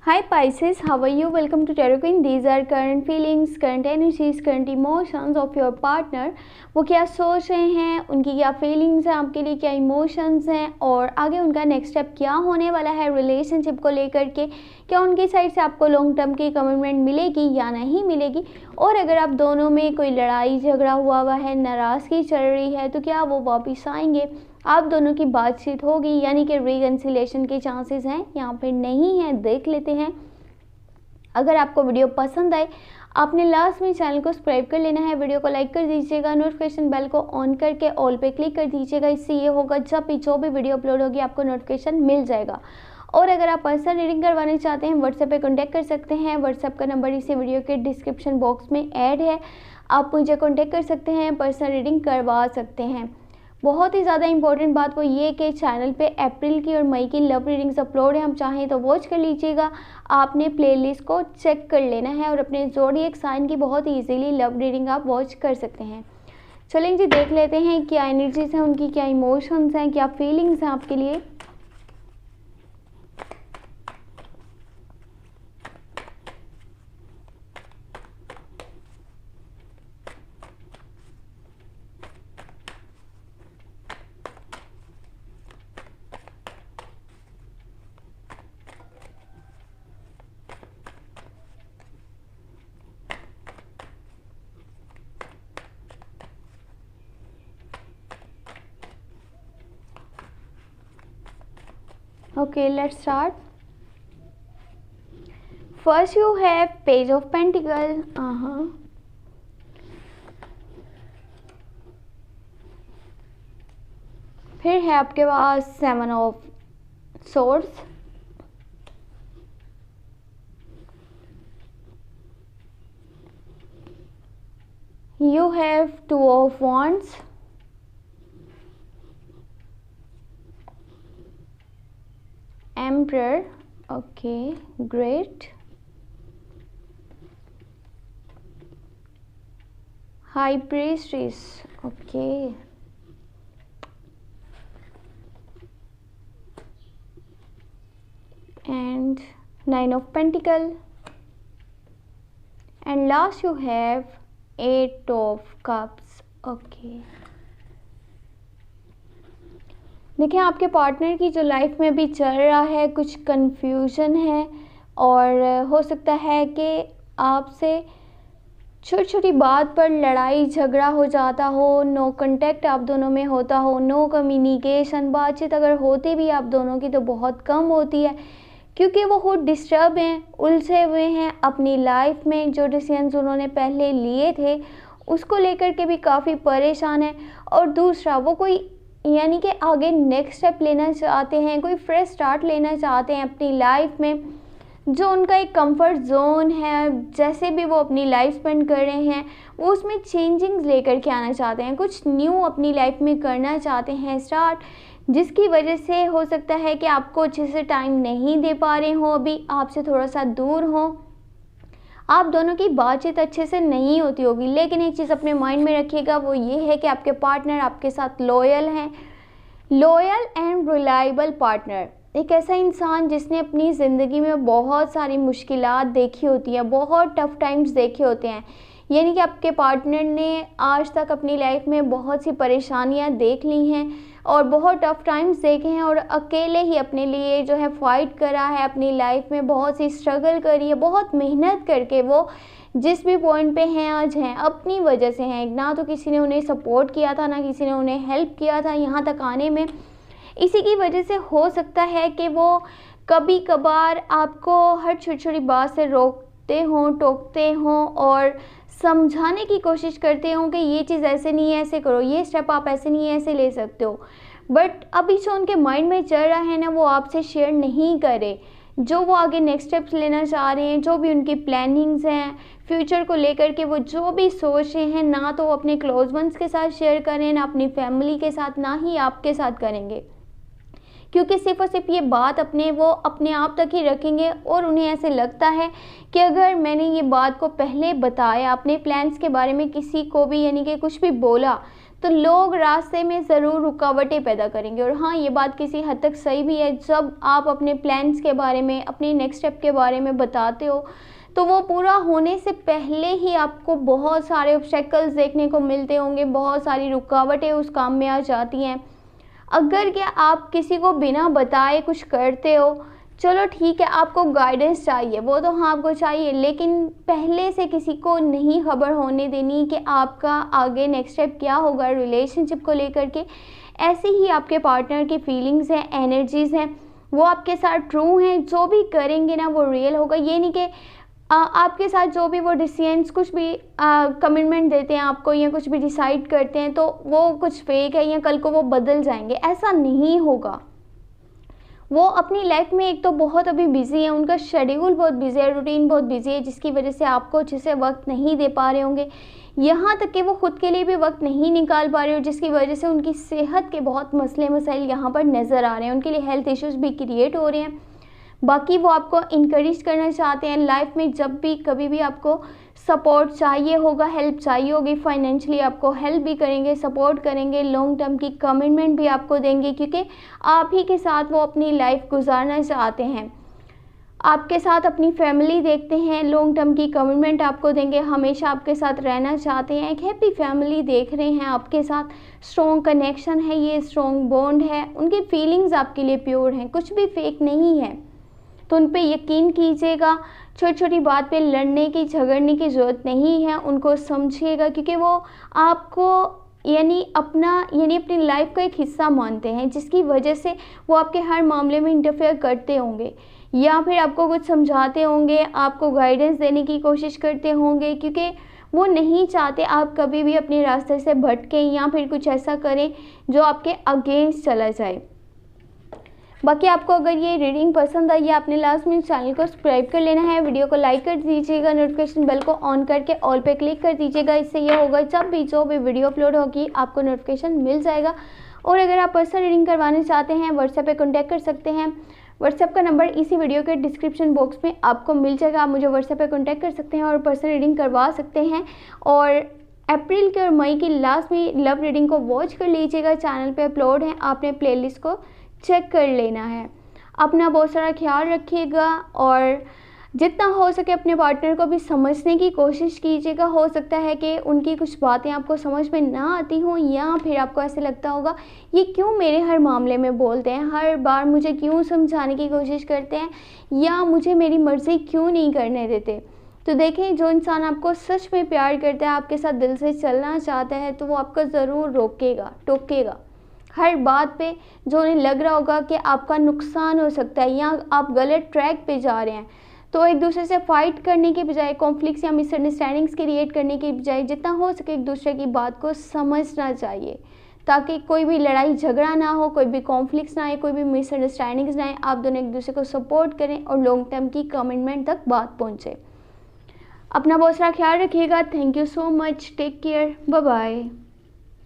Hi Pisces, how are you? Welcome to Tarot Queen. These are current feelings, current energies, current emotions of your partner. वो क्या सोच रहे हैं, उनकी क्या फीलिंग्स हैं आपके लिए, क्या इमोशंस हैं और आगे उनका नेक्स्ट स्टेप क्या होने वाला है रिलेशनशिप को लेकर के। क्या उनकी साइड से आपको लॉन्ग टर्म की कमिटमेंट मिलेगी या नहीं मिलेगी, और अगर आप दोनों में कोई लड़ाई झगड़ा हुआ है, नाराज़गी चल रही है, तो क्या वो वापस आएंगे, आप दोनों की बातचीत होगी, यानी कि रिकन्सिलेशन के चांसेस हैं या फिर नहीं है, देख लेते हैं। अगर आपको वीडियो पसंद आए, आपने लास्ट में चैनल को सब्सक्राइब कर लेना है, वीडियो को लाइक कर दीजिएगा, नोटिफिकेशन बेल को ऑन करके ऑल पे क्लिक कर दीजिएगा। इससे ये होगा जब भी जो भी वीडियो अपलोड होगी आपको नोटिफिकेशन मिल जाएगा। और अगर आप पर्सनल रीडिंग करवाना चाहते हैं, व्हाट्सएप पे कॉन्टैक्ट कर सकते हैं। व्हाट्सएप का नंबर इसी वीडियो के डिस्क्रिप्शन बॉक्स में ऐड है, आप मुझे कॉन्टैक्ट कर सकते हैं, पर्सनल रीडिंग करवा सकते हैं। बहुत ही ज़्यादा इंपॉर्टेंट बात वो ये कि चैनल पे अप्रैल की और मई की लव रीडिंग्स अपलोड है, हम चाहें तो वॉच कर लीजिएगा। आपने प्लेलिस्ट को चेक कर लेना है और अपने ज़ोडिएक साइन की बहुत इजीली लव रीडिंग आप वॉच कर सकते हैं। चलें जी, देख लेते हैं क्या एनर्जीज हैं उनकी, क्या इमोशंस हैं, क्या फीलिंग्स हैं आपके लिए। Okay, let's start. First you have Page of Pentacle. फिर है आपके पास Seven of Swords. You have Two of Wands. Emperor. Okay, great. High Priestess. Okay. And Nine of Pentacle. And last you have Eight of Cups. Okay. देखिए, आपके partner की जो life में भी चल रहा है, कुछ कंफ्यूजन है और हो सकता है कि आपसे छोटी छोटी बात पर लड़ाई झगड़ा हो जाता हो, नो कांटेक्ट आप दोनों में होता हो, नो कम्युनिकेशन, बातचीत अगर होती भी आप दोनों की तो बहुत कम होती है, क्योंकि वो खुद डिस्टर्ब हैं, उलझे हुए हैं अपनी लाइफ में। जो डिसीजंस उन्होंने पहले लिए थे उसको लेकर के भी काफ़ी परेशान है। और दूसरा, वो कोई यानी कि आगे नेक्स्ट स्टेप लेना चाहते हैं, कोई फ्रेश स्टार्ट लेना चाहते हैं अपनी लाइफ में। जो उनका एक कंफर्ट जोन है, जैसे भी वो अपनी लाइफ स्पेंड कर रहे हैं, वो उसमें चेंजिंग्स लेकर के आना चाहते हैं, कुछ न्यू अपनी लाइफ में करना चाहते हैं स्टार्ट, जिसकी वजह से हो सकता है कि आपको अच्छे से टाइम नहीं दे पा रहे हो, अभी आपसे थोड़ा सा दूर हो, आप दोनों की बातचीत अच्छे से नहीं होती होगी। लेकिन एक चीज़ अपने माइंड में रखिएगा, वो ये है कि आपके पार्टनर आपके साथ लॉयल हैं, लॉयल एंड रिलायबल पार्टनर। एक ऐसा इंसान जिसने अपनी ज़िंदगी में बहुत सारी मुश्किलात देखी होती हैं, बहुत टफ टाइम्स देखे होते हैं, यानी कि आपके पार्टनर ने आज तक अपनी लाइफ में बहुत सी परेशानियां देख ली हैं और बहुत टफ टाइम्स देखे हैं और अकेले ही अपने लिए जो है फाइट करा है, अपनी लाइफ में बहुत सी स्ट्रगल करी है, बहुत मेहनत करके वो जिस भी पॉइंट पे हैं आज हैं अपनी वजह से हैं। ना तो किसी ने उन्हें सपोर्ट किया था, ना किसी ने उन्हें हेल्प किया था यहाँ तक आने में। इसी की वजह से हो सकता है कि वो कभी कभार आपको हर छोटी छोटी बात से रोकते हों, टोकते हों और समझाने की कोशिश करते हों कि ये चीज़ ऐसे नहीं है, ऐसे करो, ये स्टेप आप ऐसे नहीं है, ऐसे ले सकते हो। बट अभी जो उनके माइंड में चल रहा है ना, वो आपसे शेयर नहीं करे। जो वो आगे नेक्स्ट स्टेप्स लेना चाह रहे हैं, जो भी उनकी प्लानिंग्स हैं फ्यूचर को लेकर के, वो जो भी सोच रहे हैं, ना तो वो अपने क्लोज वंस के साथ शेयर करें, ना अपनी फैमिली के साथ, ना ही आपके साथ करेंगे, क्योंकि सिर्फ और सिर्फ ये बात वो अपने आप तक ही रखेंगे। और उन्हें ऐसे लगता है कि अगर मैंने ये बात को पहले बताया, अपने प्लान्स के बारे में किसी को भी यानी कि कुछ भी बोला, तो लोग रास्ते में ज़रूर रुकावटें पैदा करेंगे। और हाँ, ये बात किसी हद तक सही भी है, जब आप अपने प्लान्स के बारे में, अपने नेक्स्ट स्टेप के बारे में बताते हो तो वो पूरा होने से पहले ही आपको बहुत सारे ऑब्स्टेकल्स देखने को मिलते होंगे, बहुत सारी रुकावटें उस काम में आ जाती हैं। अगर क्या आप किसी को बिना बताए कुछ करते हो, चलो ठीक है, आपको गाइडेंस चाहिए, वो तो हाँ आपको चाहिए, लेकिन पहले से किसी को नहीं खबर होने देनी कि आपका आगे नेक्स्ट स्टेप क्या होगा रिलेशनशिप को लेकर के। ऐसे ही आपके पार्टनर की फीलिंग्स हैं, एनर्जीज़ हैं, वो आपके साथ ट्रू हैं, जो भी करेंगे ना वो रियल होगा। ये नहीं कि आपके साथ जो भी वो डिसीजंस, कुछ भी कमिटमेंट देते हैं आपको या कुछ भी डिसाइड करते हैं तो वो कुछ फेक है या कल को वो बदल जाएंगे, ऐसा नहीं होगा। वो अपनी लाइफ में एक तो बहुत अभी बिजी है, उनका शेड्यूल बहुत बिजी है, रूटीन बहुत बिजी है, जिसकी वजह से आपको अच्छे से वक्त नहीं दे पा रहे होंगे। यहाँ तक कि वो खुद के लिए भी वक्त नहीं निकाल पा रहे हो, जिसकी वजह से उनकी सेहत के बहुत मसले मसाइल यहाँ पर नज़र आ रहे हैं, उनके लिए हेल्थ इश्यूज़ भी क्रिएट हो रहे हैं। बाकी वो आपको इनकरेज करना चाहते हैं लाइफ में, जब भी कभी भी आपको सपोर्ट चाहिए होगा, हेल्प चाहिए होगी, फाइनेंशियली आपको हेल्प भी करेंगे, सपोर्ट करेंगे, लॉन्ग टर्म की कमिटमेंट भी आपको देंगे, क्योंकि आप ही के साथ वो अपनी लाइफ गुजारना चाहते हैं, आपके साथ अपनी फैमिली देखते हैं, लॉन्ग टर्म की कमिटमेंट आपको देंगे, हमेशा आपके साथ रहना चाहते हैं, एक हैप्पी फैमिली देख रहे हैं आपके साथ, स्ट्रॉन्ग कनेक्शन है, ये स्ट्रॉन्ग बॉन्ड है, उनकी फीलिंग्स आपके लिए प्योर हैं, कुछ भी फेक नहीं है। तो उन पे यकीन कीजिएगा, छोटी छोटी बात पे लड़ने की, झगड़ने की ज़रूरत नहीं है, उनको समझिएगा, क्योंकि वो आपको यानी अपनी लाइफ का एक हिस्सा मानते हैं, जिसकी वजह से वो आपके हर मामले में इंटरफेयर करते होंगे या फिर आपको कुछ समझाते होंगे, आपको गाइडेंस देने की कोशिश करते होंगे, क्योंकि वो नहीं चाहते आप कभी भी अपने रास्ते से भटकें या फिर कुछ ऐसा करें जो आपके अगेंस्ट चला जाए। बाकी आपको अगर ये रीडिंग पसंद आई है, आपने लास्ट में चैनल को सब्सक्राइब कर लेना है, वीडियो को लाइक कर दीजिएगा, नोटिफिकेशन बेल को ऑन करके ऑल पे क्लिक कर दीजिएगा। इससे ये होगा जब भी जो भी वीडियो अपलोड होगी आपको नोटिफिकेशन मिल जाएगा। और अगर आप पर्सनल रीडिंग करवाना चाहते हैं, व्हाट्सएप पे कॉन्टैक्ट कर सकते हैं। व्हाट्सएप का नंबर इसी वीडियो के डिस्क्रिप्शन बॉक्स में आपको मिल जाएगा, आप मुझे व्हाट्सएप पे कॉन्टैक्ट कर सकते हैं और पर्सनल रीडिंग करवा सकते हैं। और अप्रैल के और मई की लास्ट में लव रीडिंग को वॉच कर लीजिएगा, चैनल पे अपलोड है, आपने प्लेलिस्ट को चेक कर लेना है। अपना बहुत सारा ख्याल रखिएगा और जितना हो सके अपने पार्टनर को भी समझने की कोशिश कीजिएगा। हो सकता है कि उनकी कुछ बातें आपको समझ में ना आती हों, या फिर आपको ऐसे लगता होगा ये क्यों मेरे हर मामले में बोलते हैं, हर बार मुझे क्यों समझाने की कोशिश करते हैं, या मुझे मेरी मर्ज़ी क्यों नहीं करने देते। तो देखें, जो इंसान आपको सच में प्यार करता है, आपके साथ दिल से चलना चाहता है, तो वो आपको ज़रूर रोकेगा, टोकेगा हर बात पे जो उन्हें लग रहा होगा कि आपका नुकसान हो सकता है या आप गलत ट्रैक पे जा रहे हैं। तो एक दूसरे से फाइट करने के बजाय, कॉन्फ्लिक्ट्स या मिसअंडरस्टैंडिंग्स क्रिएट करने के बजाय, जितना हो सके एक दूसरे की बात को समझना चाहिए, ताकि कोई भी लड़ाई झगड़ा ना हो, कोई भी कॉन्फ्लिक्ट्स ना आए, कोई भी मिसअंडरस्टैंडिंग्स ना आए, आप दोनों एक दूसरे को सपोर्ट करें और लॉन्ग टर्म की कमिटमेंट तक बात पहुँचे। अपना बहुत सारा ख्याल रखिएगा। Thank you so much, take care, bye bye.